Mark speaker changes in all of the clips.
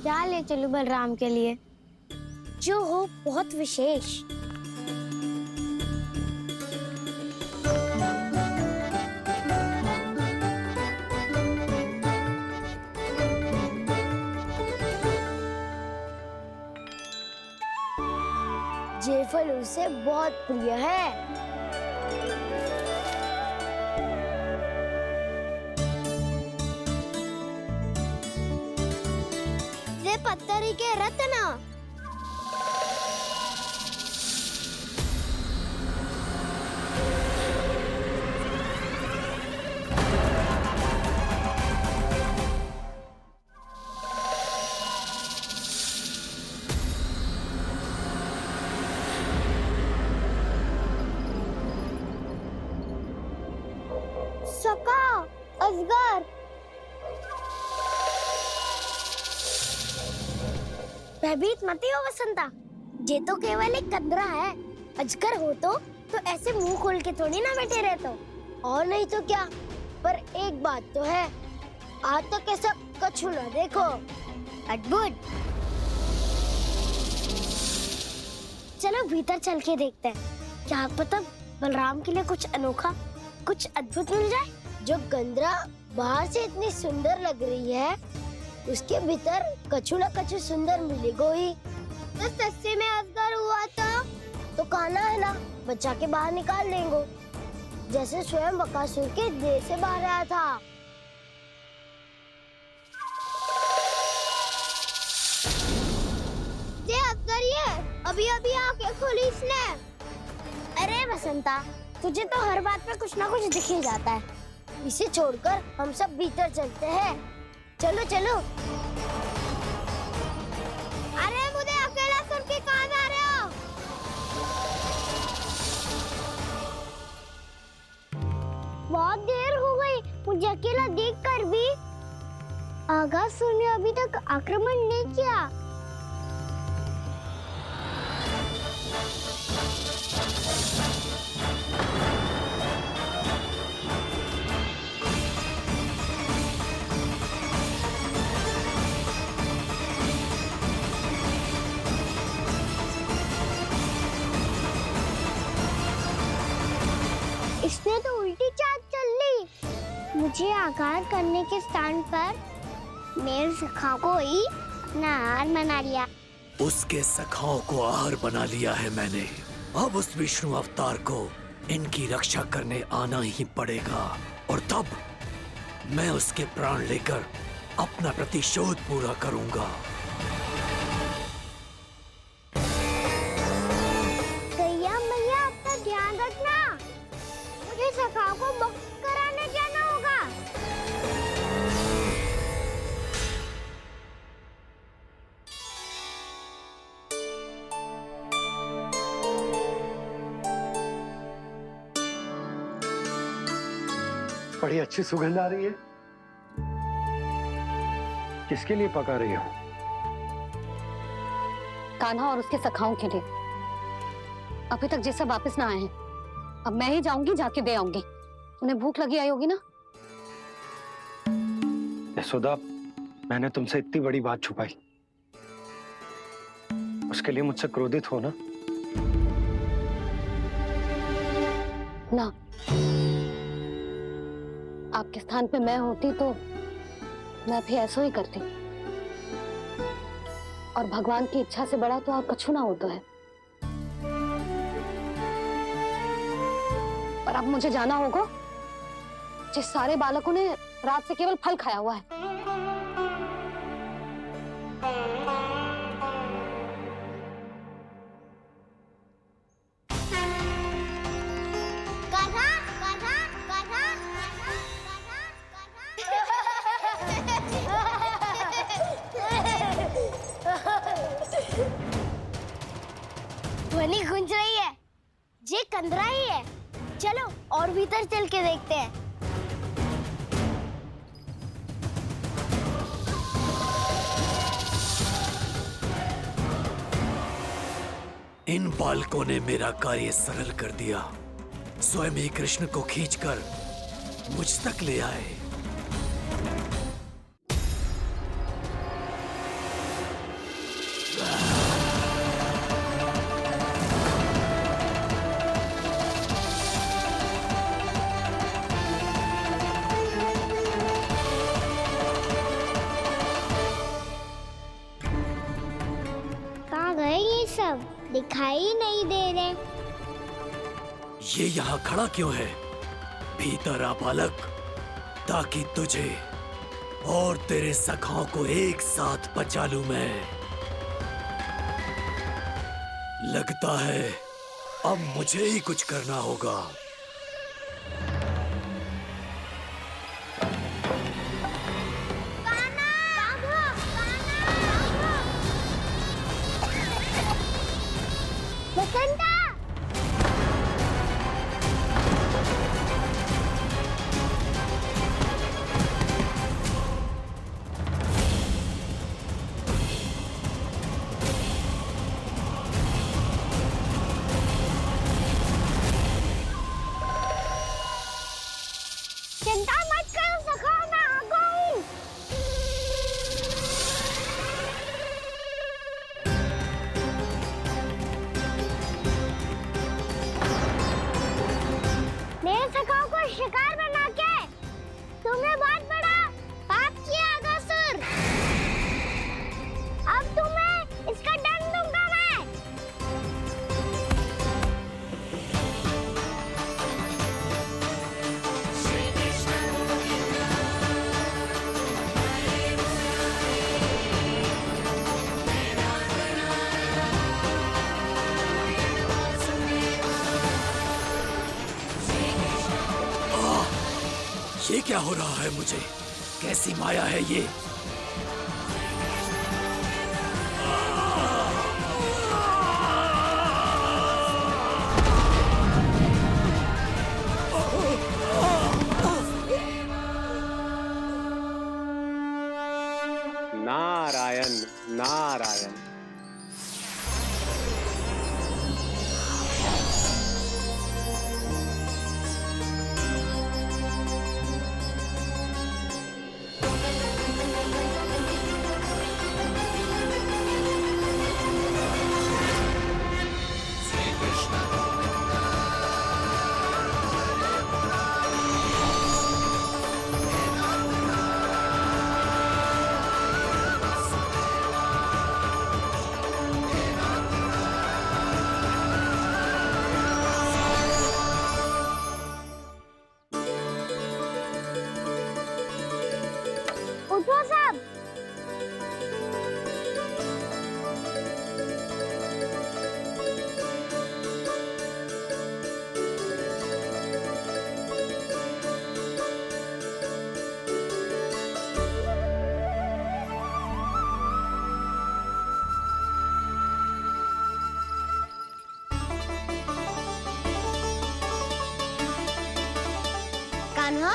Speaker 1: क्या ले चलूं बलराम के लिए जो हो बहुत विशेष। ये फल उसे बहुत प्रिय है। ये पत्थरी के रत्न। सका अजगर। भयभीत मत हो वसंता, ये तो केवल एक कंदरा है। अजगर हो तो ऐसे मुंह खोल के थोड़ी ना बैठे रहते। और नहीं तो क्या, पर एक बात तो है, आज तक ऐसा कछु ना देखो। अद्भुत। चलो भीतर चल के देखते हैं, क्या पता बलराम के लिए कुछ अनोखा, कुछ अद्भुत मिल जाए। जो गंदरा बाहर से इतनी सुंदर लग रही है, उसके भीतर कछु न कछु सुंदर मिलेगा ही। तो सस्ते में अजगर हुआ तो काना है ना, बच्चा के बाहर निकाल देंगे, जैसे स्वयं बकासुर के देह से बाहर आया था। ये अजगर ही है, अभी अभी आंखें खोली इसने। अरे वसंता, तुझे तो हर बात पे कुछ ना कुछ दिख ही जाता है। इसे छोड़कर हम सब भीतर चलते हैं। चलो चलो। अरे मुझे अकेला सुन के कहाँ जा रहे हो? बहुत देर हो गई मुझे अकेला देखकर भी। आगासुर ने अभी तक आक्रमण नहीं किया। इसने तो उल्टी चाल चल ली। मुझे आघात करने के स्थान पर मेरे सखा को ही अपना आहार बना लिया।
Speaker 2: उसके सखाओं को आहार बना लिया है मैंने। अब उस विष्णु अवतार को इनकी रक्षा करने आना ही पड़ेगा, और तब मैं उसके प्राण लेकर अपना प्रतिशोध पूरा करूंगा।
Speaker 1: गैया मैया, अपना ध्यान रखना। मुझे सखा को मुक्त कराने जाना होगा।
Speaker 3: बड़ी अच्छी सुगंध आ रही है। किसके लिए पका रही हो?
Speaker 4: कान्हा और उसके सखाओं के लिए। अभी तक जैसे वापस ना आए हैं, अब मैं ही जाऊंगी, जाके दे आऊंगी। उन्हें भूख लगी आई होगी ना।
Speaker 3: यशोदा, मैंने तुमसे इतनी बड़ी बात छुपाई, उसके लिए मुझसे क्रोधित हो ना?
Speaker 4: ना, आपके स्थान पे मैं होती तो मैं भी ऐसा ही करती। और भगवान की इच्छा से बड़ा तो आप कछु ना होता है। पर अब मुझे जाना होगा। जिस सारे बालकों ने रात से केवल फल खाया हुआ है।
Speaker 1: ध्वनि गूंज रही है, ये कंदरा ही है। चलो और भीतर चल के देखते हैं।
Speaker 2: इन बालकों ने मेरा कार्य सरल कर दिया। स्वयं ही कृष्ण को खींचकर मुझ तक ले आए।
Speaker 1: दिखाई नहीं दे रहे।
Speaker 2: ये यहाँ खड़ा क्यों है? भीतर आ बालक, ताकि तुझे और तेरे सखाओं को एक साथ बचा लूं मैं। लगता है अब मुझे ही कुछ करना होगा।
Speaker 1: बसंता! चिंता मत करो सखा, मैं आ गई। मेरे सखाओं को शिकार बना के तुमने बहुत बड़ा पाप किया अगासुर। अब तुम्हें इसका दंड दूंगा मैं।
Speaker 2: ये क्या हो रहा है मुझे? कैसी माया है ये?
Speaker 3: नारायण नारायण।
Speaker 1: उठो सब। कान्हा,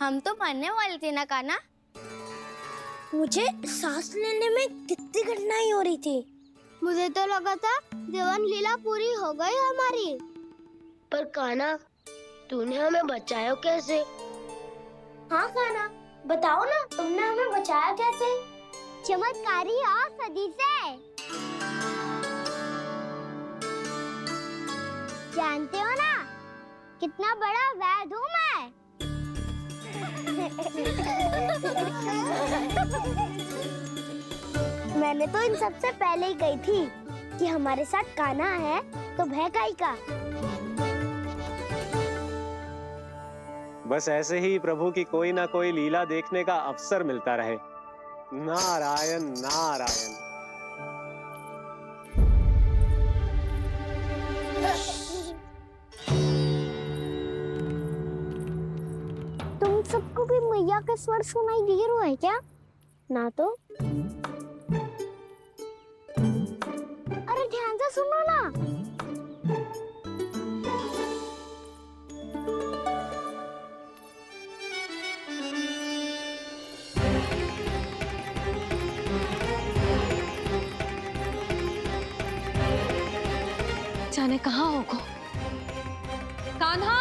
Speaker 1: हम तो मरने वाले थे ना कान्हा? मुझे सांस लेने में कितनी कठिनाई हो रही थी। मुझे तो लगा था जीवन लीला पूरी हो गई हमारी। पर कान्हा, तूने हमें बचाया कैसे? हाँ कान्हा, बताओ ना, तुमने हमें बचाया कैसे? चमत्कारी और सदी से। जानते हो ना कितना बड़ा वैद्य हूँ मैं। मैंने तो इन सबसे पहले ही कही थी कि हमारे साथ कान्हा है तो भय काई का।
Speaker 3: बस ऐसे ही प्रभु की कोई ना कोई लीला देखने का अवसर मिलता रहे। नारायण नारायण।
Speaker 1: तुम सबको भी मैया का स्वर सुनाई दे रहा है क्या? ना तो। अरे ध्यान से सुनो ना।
Speaker 4: जाने कहाँ होगो? कान्हा!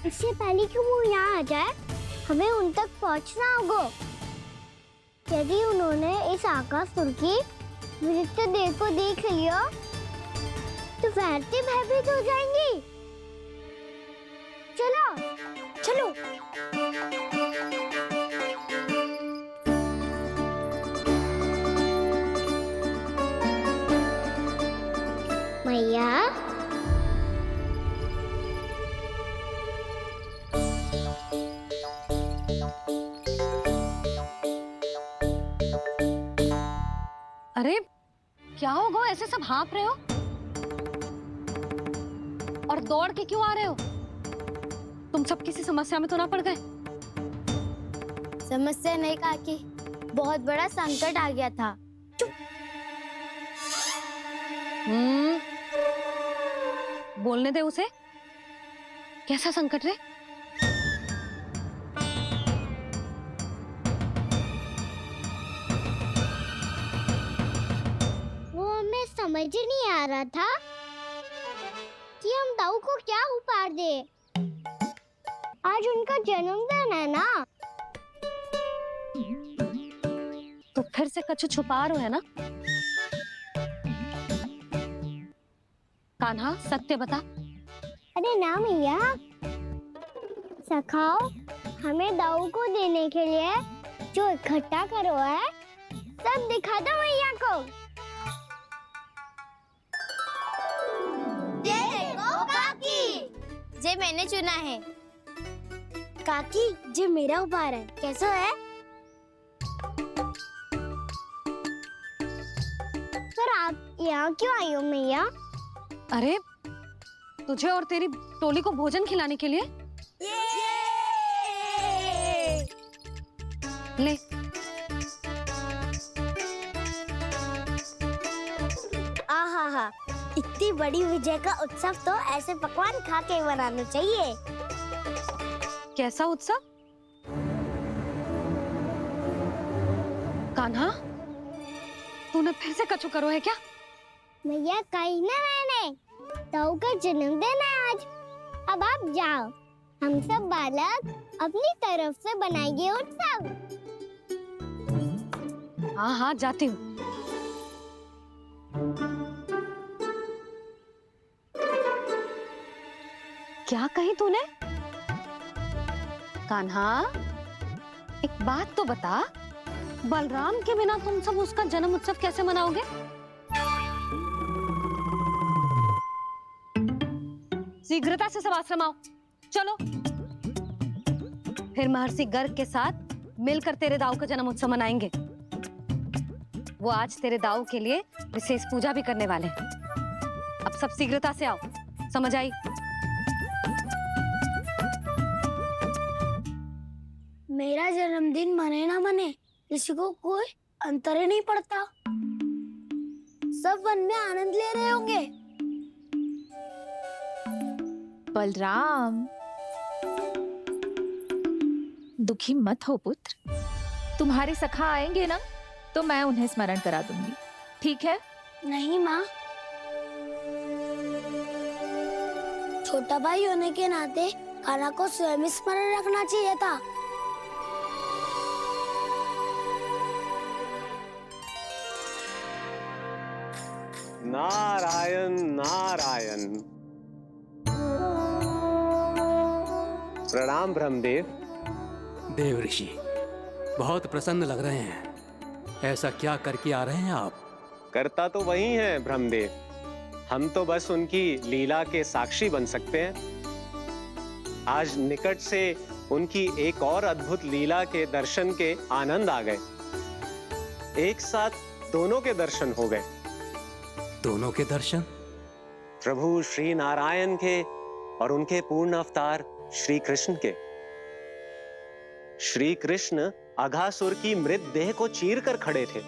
Speaker 1: इससे पहले कि वो यहाँ आ जाए, हमें उन तक पहुँचना होगा। यदि उन्होंने इस आकासुर की नृत्य देह को देख लिया, तो वैरती भयभीत हो जाएंगी। चलो, चलो।
Speaker 4: क्या हो गो, ऐसे सब हाँफ रहे हो और दौड़ के क्यों आ रहे हो? तुम सब किसी समस्या में तो ना पड़ गए?
Speaker 1: समस्या नहीं काकी, बहुत बड़ा संकट आ गया था।
Speaker 4: बोलने दे उसे। कैसा संकट रे?
Speaker 1: वो हमें समझ ही नहीं आ रहा था कि हम दाऊ को क्या उपहार दे। आज उनका जन्मदिन है ना।
Speaker 4: तो फिर से कछु छुपा रहे हो है ना? कान्हा सत्य बता।
Speaker 1: अरे ना मैया, सखाओ हमें दाऊ को देने के लिए जो इकट्ठा करो है सब दिखा दो मैया को। ये देखो काकी, जे मैंने चुना है। काकी जे मेरा उपहार है, कैसा है? पर आप यहाँ क्यों आई हो मैया?
Speaker 4: अरे तुझे और तेरी टोली को भोजन खिलाने के लिए। ले।
Speaker 1: आहा, इतनी बड़ी विजय का उत्सव तो ऐसे पकवान खा के मनाना चाहिए।
Speaker 4: कैसा उत्सव? कान्हा तूने फिर से कछु करो है क्या?
Speaker 1: भैया कहीं ना मैंने, ताऊ का जन्मदिन है आज। अब आप जाओ, हम सब बालक अपनी तरफ से बनाएंगे उत्सव।
Speaker 4: हाँ हाँ जाती हूँ। क्या कही तूने? कान्हा एक बात तो बता, बलराम के बिना तुम सब उसका जन्म उत्सव कैसे मनाओगे? शीघ्रता से सब आश्रम आओ, चलो। फिर महर्षि गर्ग के साथ मिलकर तेरे दाऊ का जन्म उत्सव मनाएंगे। वो आज तेरे दाऊ के लिए विशेष पूजा भी करने वाले हैं। अब सब शीघ्रता से आओ, समझ आई?
Speaker 1: मेरा जन्मदिन मने ना मने, किसी को कोई अंतर ही नहीं पड़ता। सब वन में आनंद ले रहे होंगे।
Speaker 5: बलराम, दुखी मत हो पुत्र। तुम्हारे सखा आएंगे ना तो मैं उन्हें स्मरण करा दूंगी, ठीक है?
Speaker 1: नहीं माँ, छोटा भाई होने के नाते कान्हा को स्वयं स्मरण रखना चाहिए था।
Speaker 3: नारायण नारायण। प्रणाम ब्रह्मदेव।
Speaker 2: देव ऋषि बहुत प्रसन्न लग रहे हैं। ऐसा क्या करके आ रहे हैं आप?
Speaker 3: करता तो वही है ब्रह्मदेव, हम तो बस उनकी लीला के साक्षी बन सकते हैं। आज निकट से उनकी एक और अद्भुत लीला के दर्शन के आनंद आ गए। एक साथ दोनों के दर्शन हो गए।
Speaker 2: दोनों के दर्शन?
Speaker 3: प्रभु श्री नारायण के और उनके पूर्ण अवतार श्री कृष्ण के। श्री कृष्ण अघासुर की मृत देह को चीर कर खड़े थे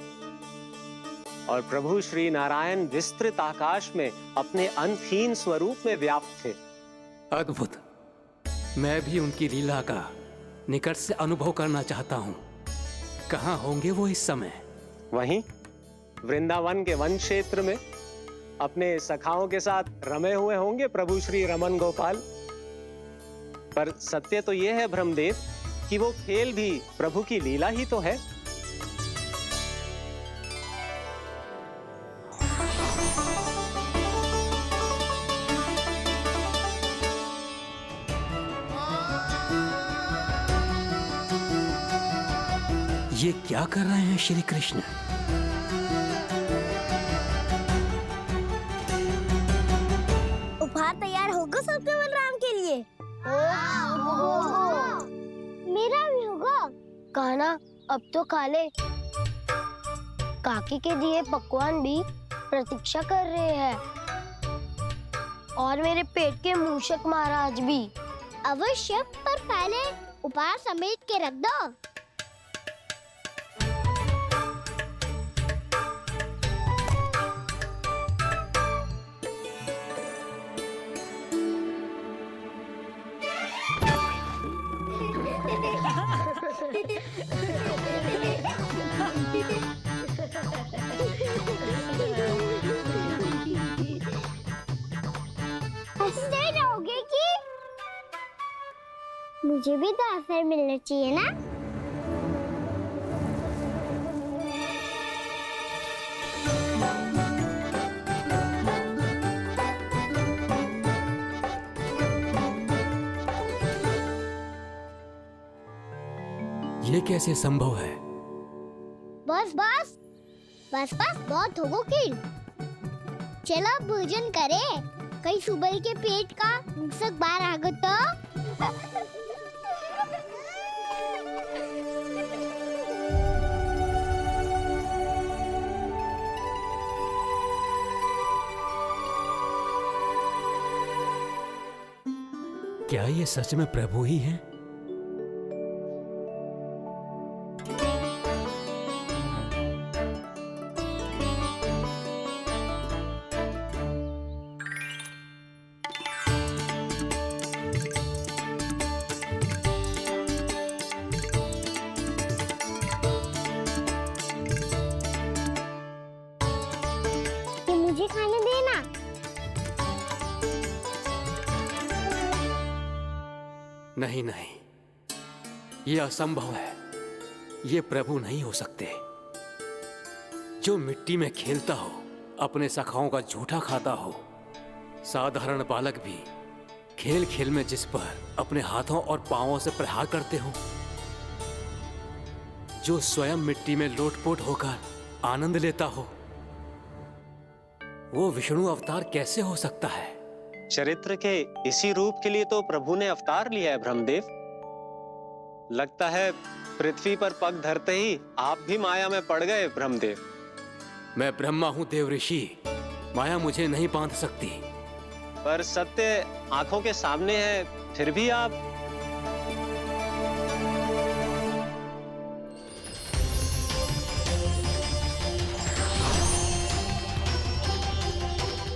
Speaker 3: और प्रभु श्री नारायण विस्तृत आकाश में अपने अंतहीन स्वरूप में व्याप्त थे।
Speaker 2: अद्भुत। मैं भी उनकी लीला का निकट से अनुभव करना चाहता हूँ। कहाँ होंगे वो इस समय?
Speaker 3: वहीं वृंदावन के वन क्षेत्र में अपने सखाओं के साथ रमे हुए होंगे प्रभु श्री रमन गोपाल। पर सत्य तो यह है ब्रह्मदेव कि वो खेल भी प्रभु की लीला ही तो है।
Speaker 2: ये क्या कर रहे हैं श्री कृष्ण?
Speaker 1: उपहार तैयार होगा सबके बलराम के लिए। मेरा भी होगा। कान्हा अब तो खा ले। काकी के दिए पकवान भी प्रतीक्षा कर रहे हैं और मेरे पेट के मूषक महाराज भी। अवश्य, पर पहले उपहार समेट के रख दो। हंसते रहोगे कि मुझे भी तो अवसर मिलना चाहिए ना।
Speaker 2: ये कैसे संभव है?
Speaker 1: बस बस बस बस बहुत हो गई। चलो भोजन करें, कहीं सुबह के पेट का मूषक बाहर आ गया तो।
Speaker 2: क्या ये सच में प्रभु ही हैं?
Speaker 1: मुझे खाने देना।
Speaker 2: नहीं नहीं, ये असंभव है। ये प्रभु नहीं हो सकते। जो मिट्टी में खेलता हो, अपने सखाओं का झूठा खाता हो, साधारण बालक भी खेल खेल में जिस पर अपने हाथों और पांवों से प्रहार करते हो, जो स्वयं मिट्टी में लोटपोट होकर आनंद लेता हो, वो विष्णु अवतार कैसे हो सकता है?
Speaker 3: चरित्र के इसी रूप के लिए तो प्रभु ने अवतार लिया है ब्रह्मदेव। लगता है पृथ्वी पर पग धरते ही आप भी माया में पड़ गए ब्रह्मदेव।
Speaker 2: मैं ब्रह्मा हूं देव ऋषि, माया मुझे नहीं बांध सकती।
Speaker 3: पर सत्य आंखों के सामने है, फिर भी आप।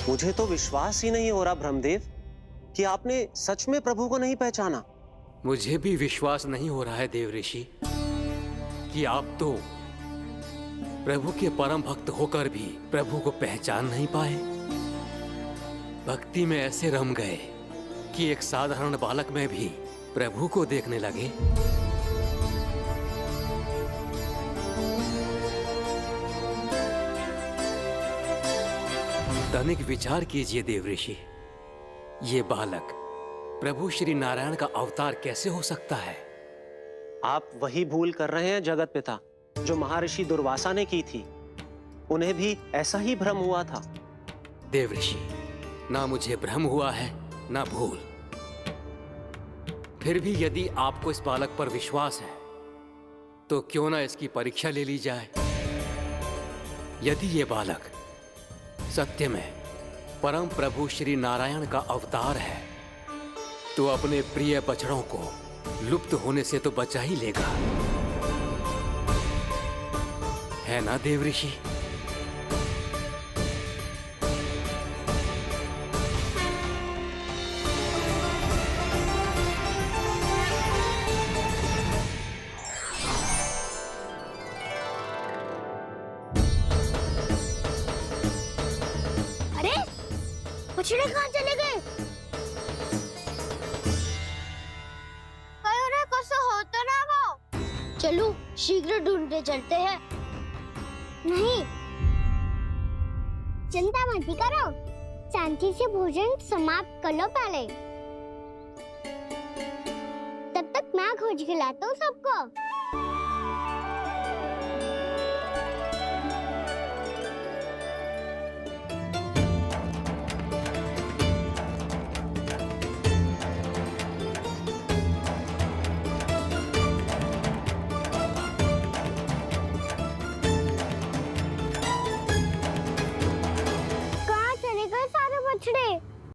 Speaker 3: मुझे तो विश्वास ही नहीं हो रहा ब्रह्मदेव कि आपने सच में प्रभु को नहीं पहचाना।
Speaker 2: मुझे भी विश्वास नहीं हो रहा है देव ऋषि कि आप तो प्रभु के परम भक्त होकर भी प्रभु को पहचान नहीं पाए। भक्ति में ऐसे रम गए कि एक साधारण बालक में भी प्रभु को देखने लगे। तनिक विचार कीजिए देव ऋषि, ये बालक प्रभु श्री नारायण का अवतार कैसे हो सकता है?
Speaker 3: आप वही भूल कर रहे हैं जगत पिता, जो महर्षि दुर्वासा ने की थी। उन्हें भी ऐसा ही भ्रम हुआ था।
Speaker 2: देव ऋषि, ना मुझे भ्रम हुआ है ना भूल। फिर भी यदि आपको इस बालक पर विश्वास है तो क्यों ना इसकी परीक्षा ले ली जाए। यदि ये बालक सत्य में परम प्रभु श्री नारायण का अवतार है तो अपने प्रिय बछड़ों को लुप्त होने से तो बचा ही लेगा, है ना देव ऋषि?
Speaker 1: बछड़े कहाँ चले गए? हो तो ना वो। चलो शीघ्र ढूंढते चलते हैं। नहीं, चिंता मत करो, शांति से भोजन समाप्त कर लो पहले। तब तक मैं खोज के लाता हूँ सबको।